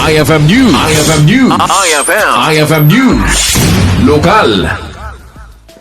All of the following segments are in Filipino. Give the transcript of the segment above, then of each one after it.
IFM News. IFM News. IFM News. Lokal.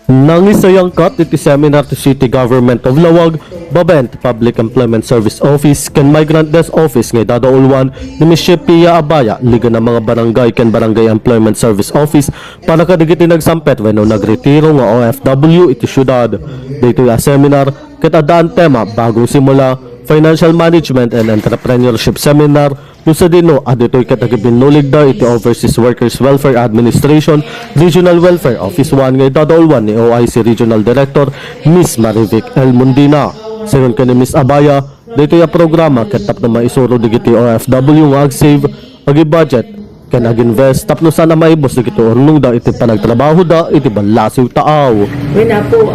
Nangisayangkat iti seminar to City Government of Lawag, Babent Public Employment Service Office, ken Migrant Desk Office ngay dadaulwan ni Ms. Pia Abaya, Liga ng mga barangay ken Barangay Employment Service Office para kadigiti nagsampet wenno nagretiro nga OFW iti syudad. Dito ya seminar ket adaan tema bagong simula Financial Management and Entrepreneurship Seminar sa dino aditoy katagibinnulig da iti Overseas Workers Welfare Administration Regional Welfare Office 1 ngay dadaulwan ni OIC Regional Director Miss Marivic L. Mundina. Siron ka ni Miss Abaya, dito ya programa katap na maisuro digiti OFW nga ag-save agi budget ken ag-invest tapno sana maibos digiti urnong da iti panagtrabaho da iti balasiw taaw. Wala po,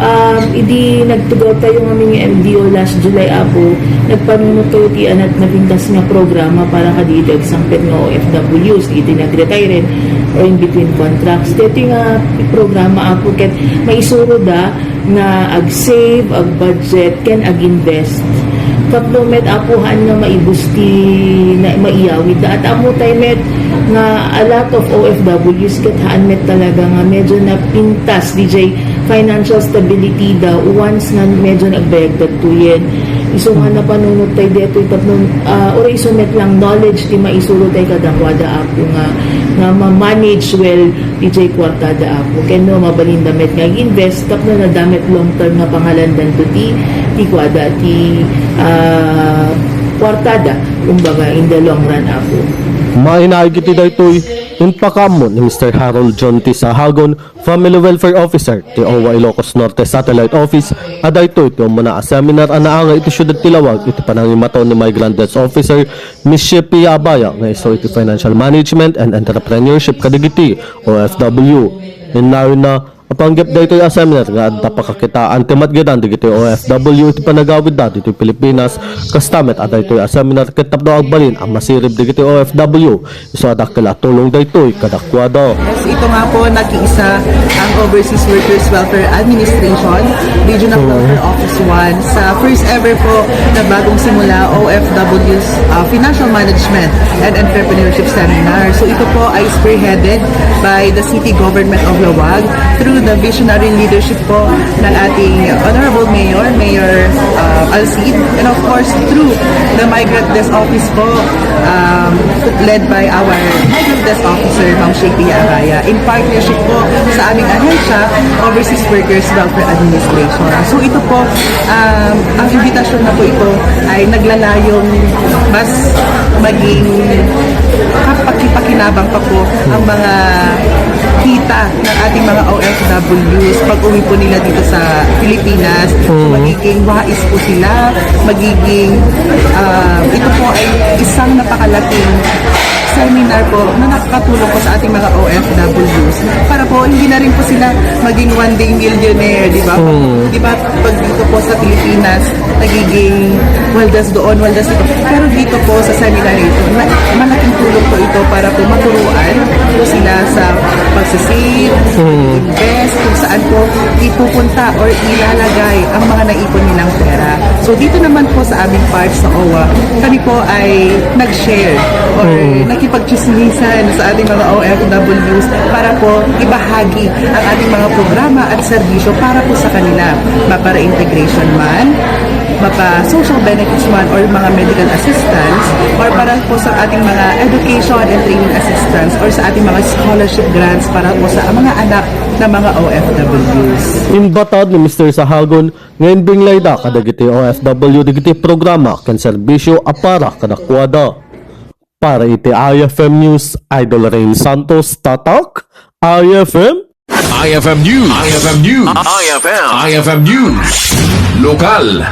idi nagtugaw tayo ng aming MDO last July po, nagpanunuto ti anat na pintas nga programa para kadidag sampet nga OFWs, iti nag-retire or in between contracts. Dito nga programa po, ket maisuro da nga ag-save, ag-budget, ken ag-invest. Kapno met apuhan nga maibus ti na maiyawid da at amo tayo met nga a lot of OFWs ket haan met talaga nga medyo na pintas DJ financial stability da once na medyo nagbayag tuyen. Iso nga na panunod tayo dito or iso met lang knowledge ti maisuro tayo kadakwada apo nga ma-manage well DJ kwartada apo ken no mabalinda met nga invest tapno na damet long term nga pangalandan to ti kwada ti kwartada kumbaga in the long run apo. Mainaigiti daytoy impakamo ni Mr. Harold John T. Sahagon, Family Welfare Officer ti OWA Ilocos Norte Satellite Office, adaytoy ti umuna a seminar anaanga iti syudad Tilawag iti panangimataw ni Migrant Desk Officer Ms. Pia Abaya nga iso iti Financial Management and Entrepreneurship kadigiti OFW. Inayon na apanggap dito yung seminar nga adda pakakitaan timat gadan digiti OFW iti panagawid dati iti Pilipinas kastamet aday ito yung seminar kitap daw agbalin ang masirib digiti OFW iso adak kila tulong dito kadakwado. Yes, ito nga po nakiisa ang Overseas Workers Welfare Administration Regional Welfare Office 1 sa first ever po na bagong simula OFW's Financial Management and Entrepreneurship Seminar. So ito po ay spearheaded by the City Government of Lawag through the visionary leadership po ng ating Honorable Mayor Alcid, and of course through the Migrant Desk Office po led by our Migrant Desk Officer Ma'am Pia Abaya in partnership po sa aming ahensya Overseas Workers Welfare Administration. So ito po ang imbitasyon na po ito ay naglalayong mas maging kapakipakinabang pa po ang mga kita ng ating mga OFWs pag uwi po nila dito sa Pilipinas. So, magiging wais po sila, magiging ito po ay isang napakalaking seminar po na nakakatulong po sa ating mga OFWs para po hindi na rin po sila maging one day millionaire, di ba? Di ba pag dito po sa Pilipinas nagiging waldas doon, waldas dito. Pero dito po sa seminar ito, malaking tulong po ito para po maturuan po sila sa pagsisave, invest, kung saan po ipupunta or ilalagay ang mga naipon nilang pera. So dito naman po sa aming part sa OWA, kami po ay nag-share or nakipagchismisan sa ating mga OFWs para po ibahagi ang ating mga programa at serbisyo para po sa kanila, mapara integration man, mapa social benefits man or mga medical assistance or para po sa ating mga education and training assistance or sa ating mga scholarship grants para po sa mga anak ng mga OFWs. Imbatad ni Mr. Sahagon ngayon binglay da kadagiti OFW digiti programa ken serbisyo apara kadakwada. Para iti IFM News, Idol Rain Santos tatak IFM IFM News. IFM News. IFM News. Lokal.